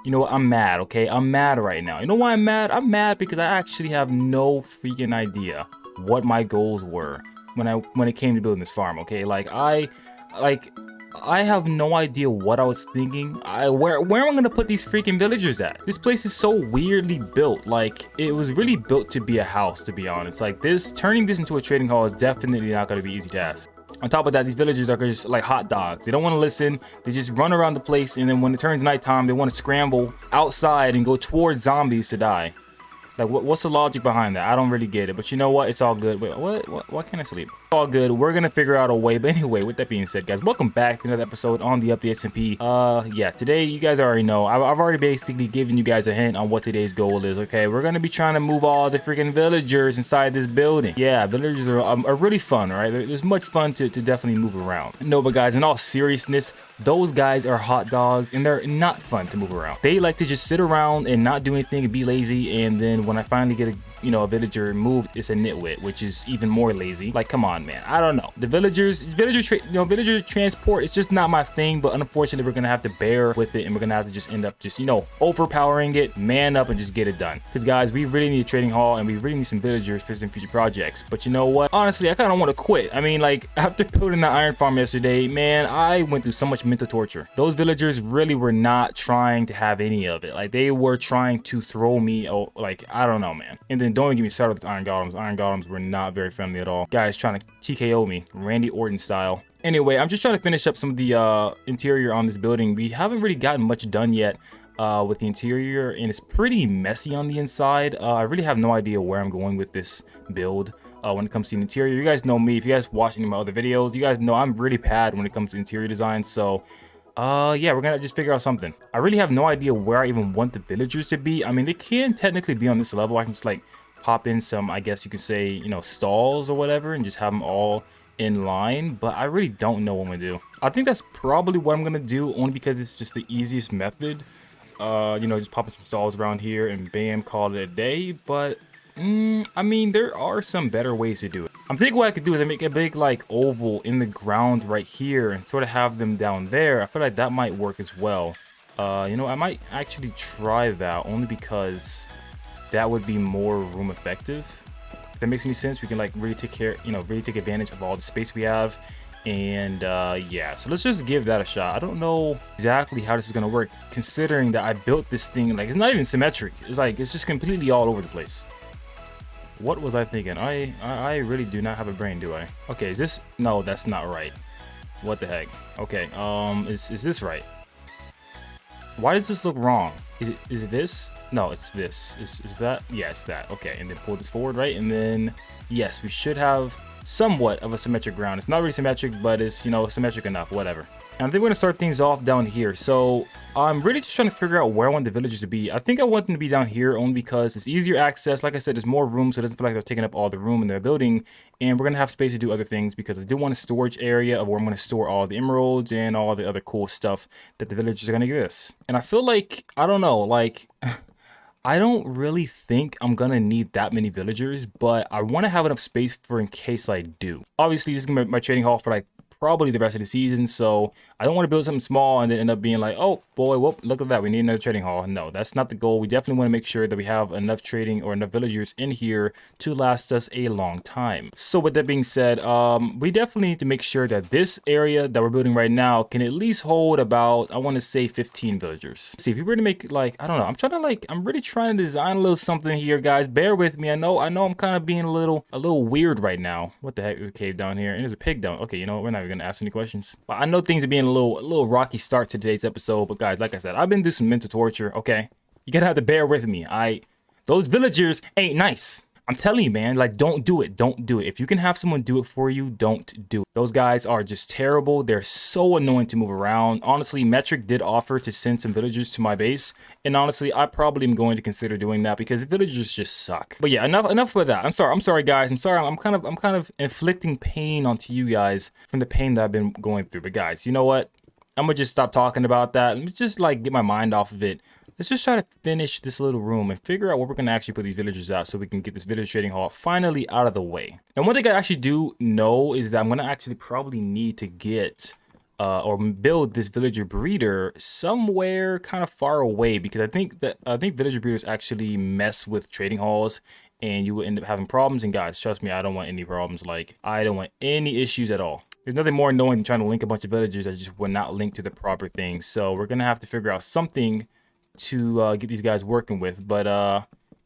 You know what? I'm mad, okay? I'm mad right now. You know why I'm mad? I'm mad because I actually have no freaking idea what my goals were when it came to building this farm, okay? I have no idea what I was thinking. Where am I gonna put these freaking villagers at? This place is so weirdly built. Like, it was really built to be a house, to be honest. Like, turning this into a trading hall is definitely not gonna be an easy task. On top of that, these villagers are just like hot dogs. They don't want to listen. They just run around the place, and then when it turns nighttime, they want to scramble outside and go towards zombies to die. Like, what's the logic behind that? I don't really get it, but you know what? It's all good. Wait, what? Why can't I sleep? It's all good. We're gonna figure out a way. But anyway, with that being said, guys, welcome back to another episode on the Update SMP. Yeah, today you guys already know. I've already basically given you guys a hint on what today's goal is. Okay, we're gonna be trying to move all the freaking villagers inside this building. Yeah, villagers are really fun, right? There's much fun to definitely move around. No, but guys, in all seriousness, those guys are hot dogs, and they're not fun to move around. They like to just sit around and not do anything and be lazy, and then when I finally get a villager moved, it's a nitwit, which is even more lazy. Like, come on, man. I don't know. The villager transport, it's just not my thing, but unfortunately, we're gonna have to bear with it, and we're gonna have to just end up overpowering it, man up, and just get it done. Because, guys, we really need a trading hall, and we really need some villagers for some future projects. But you know what? Honestly, I kind of want to quit. I mean, like, after building the iron farm yesterday, man, I went through so much mental torture. Those villagers really were not trying to have any of it. Like, they were trying to throw me, like, I don't know, man. And then don't even get me started with iron golems. Iron golems were not very friendly at all. Guys trying to TKO me, Randy Orton style. Anyway, I'm just trying to finish up some of the interior on this building. We haven't really gotten much done yet with the interior, and it's pretty messy on the inside. I really have no idea where I'm going with this build. When it comes to the interior, you guys know me. If you guys watch any of my other videos, you guys know I'm really bad when it comes to interior design. So yeah, we're gonna just figure out something. I really have no idea where I even want the villagers to be. I mean, they can technically be on this level. I can just like pop in some, I guess you could say, stalls or whatever, and just have them all in line. But I really don't know what I'm gonna do. I think that's probably what I'm gonna do, only because it's just the easiest method. Just popping some stalls around here and bam, call it a day. But I mean, there are some better ways to do it. I'm thinking what I could do is I make a big like oval in the ground right here and sort of have them down there. I feel like that might work as well. I might actually try that, only because that would be more room effective. If that makes any sense, we can like really take advantage of all the space we have. And yeah, so let's just give that a shot. I don't know exactly how this is gonna work, considering that I built this thing like it's not even symmetric. It's just completely all over the place. What was I thinking? I really do not have a brain, do I? Okay, is this? No, that's not right. What the heck? Okay, is this right? Why does this look wrong? Is it this? No, it's this. Is that? Yeah, it's that. Okay, and then pull this forward, right? And then yes, we should have somewhat of a symmetric ground. It's not really symmetric, but it's symmetric enough. Whatever. And I think we're gonna start things off down here. So I'm really just trying to figure out where I want the villagers to be. I think I want them to be down here only because it's easier access. Like I said, there's more room, so it doesn't feel like they're taking up all the room in their building. And we're gonna have space to do other things, because I do want a storage area of where I'm gonna store all the emeralds and all the other cool stuff that the villagers are gonna give us. And I feel like, I don't know, like I don't really think I'm gonna need that many villagers, but I want to have enough space for in case I do. Obviously, this is gonna be my trading hall for like probably the rest of the season, so I don't want to build something small and then end up being like, oh boy, whoop, look at that, we need another trading hall. No, that's not the goal. We definitely want to make sure that we have enough trading or enough villagers in here to last us a long time. So with that being said, we definitely need to make sure that this area that we're building right now can at least hold about, I want to say 15 villagers. See, if we were to make like, I don't know, I'm really trying to design a little something here, guys. Bear with me. I know I'm kind of being a little weird right now. What the heck is a cave down here? And there's a pig down. Okay, you know what, we're not even gonna ask any questions. But I know things are being a little rocky start to today's episode, but guys, like I said, I've been through some mental torture. Okay, you gotta have to bear with me. Those villagers ain't nice. I'm telling you, man, like, don't do it. Don't do it. If you can have someone do it for you, don't do it. Those guys are just terrible. They're so annoying to move around. Honestly, Metric did offer to send some villagers to my base, and honestly, I probably am going to consider doing that because the villagers just suck. But yeah, enough with that. I'm sorry, guys. I'm sorry. I'm kind of inflicting pain onto you guys from the pain that I've been going through. But guys, you know what? I'm gonna just stop talking about that. Let me just like get my mind off of it. Let's just try to finish this little room and figure out where we're going to actually put these villagers out so we can get this village trading hall finally out of the way. And one thing I actually do know is that I'm going to actually probably need to get or build this villager breeder somewhere kind of far away, because I think villager breeders actually mess with trading halls and you will end up having problems. And guys, trust me, I don't want any problems. Like, I don't want any issues at all. There's nothing more annoying than trying to link a bunch of villagers that just will not link to the proper thing. So we're gonna have to figure out something to get these guys working with. But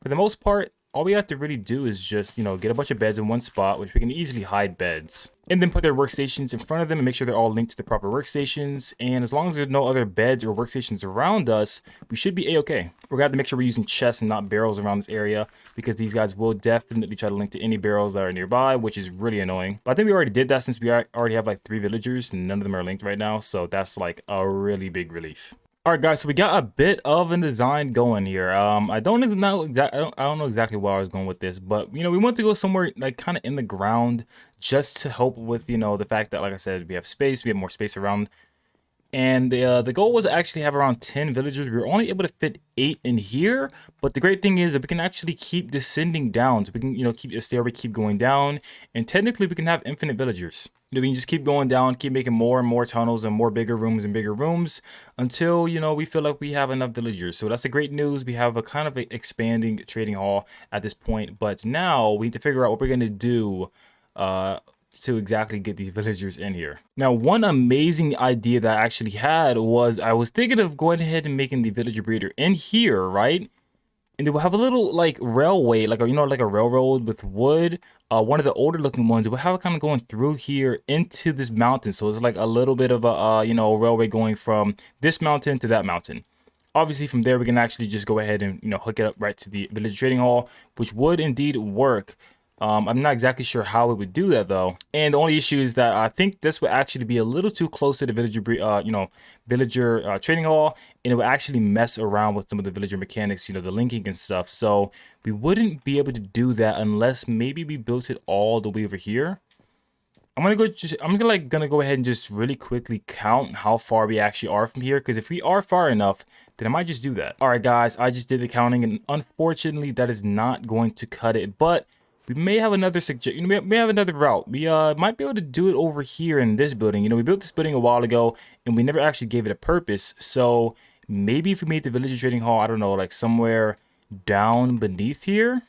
for the most part, all we have to really do is just, you know, get a bunch of beds in one spot, which we can easily hide beds, and then put their workstations in front of them and make sure they're all linked to the proper workstations. And as long as there's no other beds or workstations around us, we should be a-okay. We're gonna have to make sure we're using chests and not barrels around this area, because these guys will definitely try to link to any barrels that are nearby, which is really annoying. But I think we already did that, since we already have like 3 villagers and none of them are linked right now, so that's like a really big relief. All right, guys, so we got a bit of a design going here. I don't know exactly where I was going with this, but you know, we want to go somewhere like kind of in the ground, just to help with, you know, the fact that, like I said, we have space, we have more space around. And the goal was to actually have around 10 villagers. We were only able to fit 8 in here, but the great thing is that we can actually keep descending down. So we can, you know, keep the stairway, keep going down, and technically we can have infinite villagers. You know, we can just keep going down, keep making more and more tunnels and more bigger rooms and bigger rooms until, you know, we feel like we have enough villagers. So that's the great news. We have a kind of a expanding trading hall at this point, but now we need to figure out what we're going to do to exactly get these villagers in here. Now, one amazing idea that I actually had was, I was thinking of going ahead and making the villager breeder in here, right? And they will have a little like railway, like, you know, like a railroad with wood. One of the older looking ones, we'll have it kind of going through here into this mountain. So it's like a little bit of a, you know, railway going from this mountain to that mountain. Obviously, from there, we can actually just go ahead and, you know, hook it up right to the village trading hall, which would indeed work. I'm not exactly sure how it would do that though. And the only issue is that I think this would actually be a little too close to the villager, you know, villager trading hall, and it would actually mess around with some of the villager mechanics, you know, the linking and stuff. So we wouldn't be able to do that unless maybe we built it all the way over here. I'm gonna go ahead and just really quickly count how far we actually are from here, because if we are far enough, then I might just do that. All right, guys, I just did the counting, and unfortunately, that is not going to cut it, but we may have another suggestion. We may have another route. We might be able to do it over here in this building. You know, we built this building a while ago, and we never actually gave it a purpose. So maybe if we made the villager trading hall, I don't know, like somewhere down beneath here.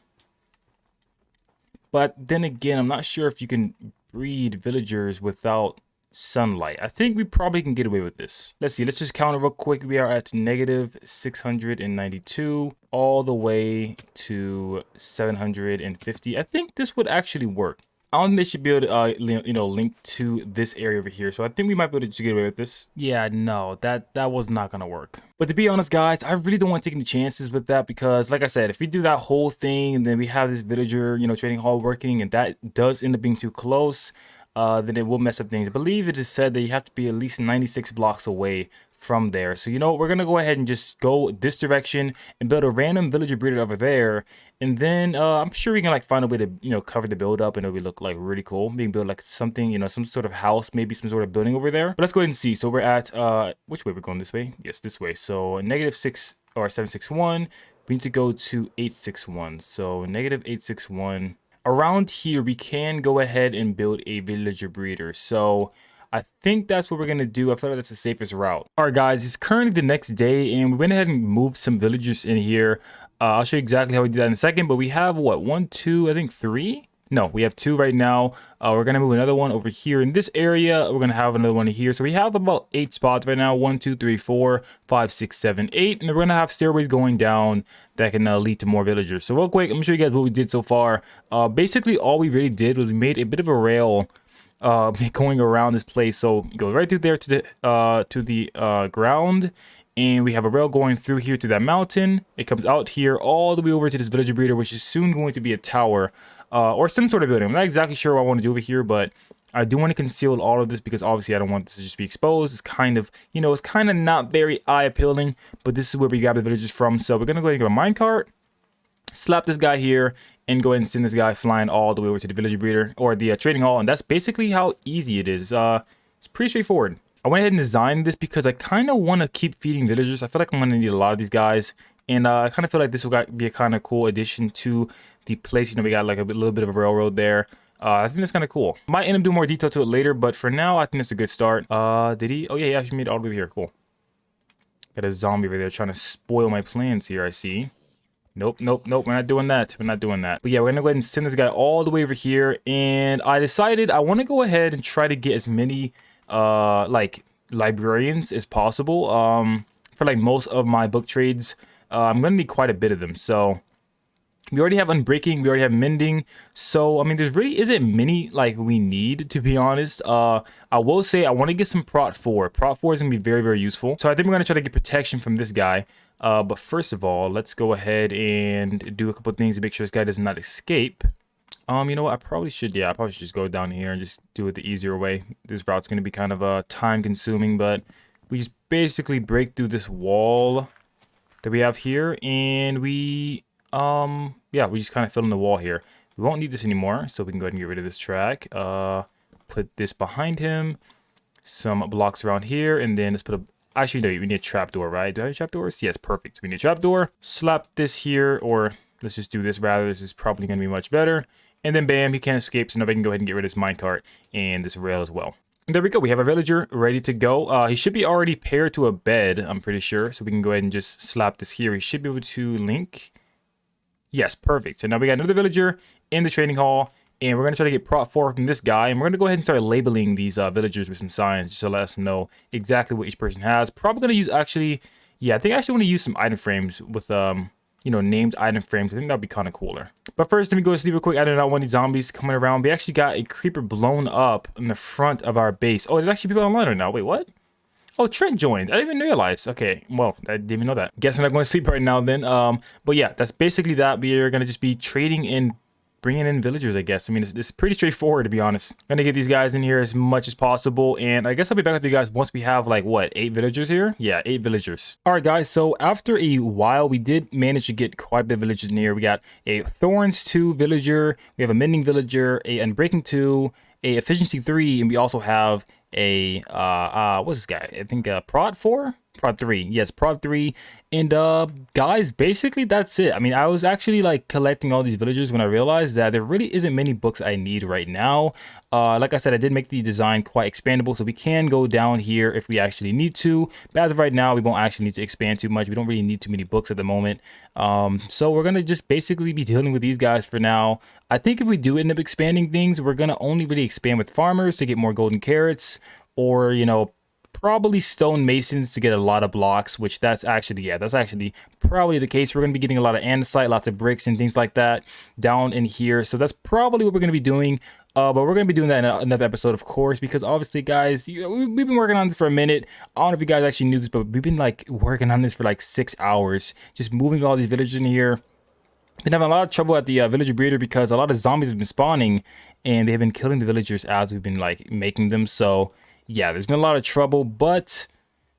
But then again, I'm not sure if you can breed villagers without sunlight. I think we probably can get away with this. Let's see, let's just count it real quick. We are at negative 692 all the way to 750. I think this would actually work. I don't think they should be able to, you know, link to this area over here. So I think we might be able to just get away with this. Yeah, no, that was not going to work. But to be honest, guys, I really don't want to take any chances with that, because like I said, if we do that whole thing and then we have this villager, you know, trading hall working, and that does end up being too close, then it will mess up things. I believe it is said that you have to be at least 96 blocks away from there. So, you know, we're going to go ahead and just go this direction and build a random villager breeder over there. And then I'm sure we can like find a way to, you know, cover the build up, and it'll look like really cool. We can build like something, you know, some sort of house, maybe some sort of building over there. But let's go ahead and see. So we're at, which way we're going? This way? Yes, this way. So negative 6 or 761. We need to go to 861. So negative 861. Around here, we can go ahead and build a villager breeder. So I think that's what we're going to do. I feel like that's the safest route. All right, guys, it's currently the next day, and we went ahead and moved some villagers in here. I'll show you exactly how we do that in a second, but we have what, 1, 2, I think 3? No, we have 2 right now. We're going to move another one over here in this area. We're going to have another one here. So we have about 8 spots right now. 1, 2, 3, 4, 5, 6, 7, 8. And we're going to have stairways going down that can lead to more villagers. So real quick, I'm going to show you guys what we did so far. Basically, all we really did was we made a bit of a rail going around this place. So you go right through there to the ground. And we have a rail going through here to that mountain. It comes out here all the way over to this villager breeder, which is soon going to be a tower. Or some sort of building. I'm not exactly sure what I want to do over here, but I do want to conceal all of this because obviously I don't want this to just be exposed. It's kind of, you know, it's kind of not very eye appealing, but this is where we grab the villagers from. So we're going to go ahead and get a minecart, slap this guy here, and go ahead and send this guy flying all the way over to the villager breeder or the trading hall. And that's basically how easy it is. It's pretty straightforward. I went ahead and designed this because I kind of want to keep feeding villagers. I feel like I'm going to need a lot of these guys. And I kind of feel like this will be a kind of cool addition to the place. You know, we got like a little bit of a railroad there. I think that's kind of cool. Might end up doing more detail to it later, but for now, I think it's a good start. Did he? Oh yeah, he actually made it all the way here. Cool. Got a zombie over there trying to spoil my plans here, I see. Nope, nope, nope, we're not doing that. We're not doing that. But yeah, we're gonna go ahead and send this guy all the way over here. And I decided I want to go ahead and try to get as many, like, librarians as possible. For like most of my book trades, I'm gonna need quite a bit of them. So we already have Unbreaking, we already have Mending. So, I mean, there's really isn't many, like, we need, to be honest. I will say I want to get some Prot 4. Prot 4 is going to be very, very useful. So I think we're going to try to get protection from this guy. But first of all, let's go ahead and do a couple things to make sure this guy does not escape. You know what? I probably should just go down here and just do it the easier way. This route's going to be kind of time consuming, but we just basically break through this wall that we have here, and we yeah, we just kind of fill in the wall here. We won't need this anymore, so we can go ahead and get rid of this track. Put this behind him, some blocks around here, and then let's put a, actually no, we need a trapdoor, right? Do I have trapdoors? Yes, perfect. We need a trapdoor. Slap this here, or let's just do this rather. This is probably going to be much better. And then bam, he can't escape, so now we can go ahead and get rid of this minecart and this rail as well. And there we go, we have a villager ready to go. He should be already paired to a bed, I'm pretty sure, so we can go ahead and just slap this here. He should be able to link. Yes, perfect. So now we got another villager in the trading hall, and we're going to try to get Prot 4 from this guy, and we're going to go ahead and start labeling these villagers with some signs just to let us know exactly what each person has. Probably going to use actually, yeah, I think I actually want to use some item frames with, you know, named item frames. I think that'd be kind of cooler. But first, let me go to sleep real quick. I do not want any zombies coming around. We actually got a creeper blown up in the front of our base. Oh, there's actually people online right now. Wait, what? Oh, Trent joined. I didn't even realize. Okay, well, I didn't even know that. Guess we're not going to sleep right now then. But yeah, that's basically that. We are going to just be trading and bringing in villagers, I guess. I mean, it's pretty straightforward, to be honest. Going to get these guys in here as much as possible. And I guess I'll be back with you guys once we have, like, what, 8 villagers here? Yeah, 8 villagers. All right, guys. So after a while, we did manage to get quite a bit of villagers in here. We got a Thorns 2 villager. We have a Mending villager, a Unbreaking 2, a Efficiency 3, and we also have a what's this guy? I think Prot 4? Prot 3. Yes, Prot 3. And guys, basically that's it. I mean, I was actually like collecting all these villagers when I realized that there really isn't many books I need right now. Like I said, I did make the design quite expandable, so we can go down here if we actually need to. But as of right now, we won't actually need to expand too much. We don't really need too many books at the moment. So we're gonna just basically be dealing with these guys for now. I think if we do end up expanding things, we're gonna only really expand with farmers to get more golden carrots, or, you know, probably stone masons to get a lot of blocks, which that's actually, yeah, that's actually probably the case. We're going to be getting a lot of andesite, lots of bricks and things like that down in here. So that's probably what we're going to be doing. But we're going to be doing that in another episode, of course, because obviously, guys, we've been working on this for a minute. I don't know if you guys actually knew this, but we've been like working on this for like 6 hours, just moving all these villagers in here. Been having a lot of trouble at the villager breeder because a lot of zombies have been spawning and they've been killing the villagers as we've been like making them. So yeah, there's been a lot of trouble, but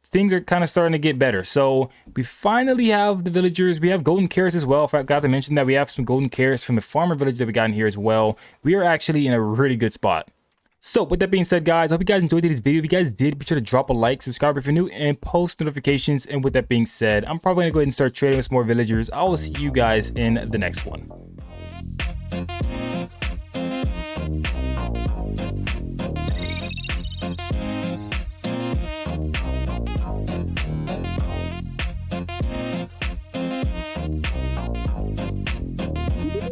things are kind of starting to get better. So we finally have the villagers. We have golden carrots as well. If I forgot to mention that, we have some golden carrots from the farmer village that we got in here as well. We are actually in a really good spot. So with that being said, guys, I hope you guys enjoyed this video. If you guys did, be sure to drop a like, subscribe if you're new, and post notifications. And with that being said, I'm probably gonna go ahead and start trading with some more villagers. I will see you guys in the next one.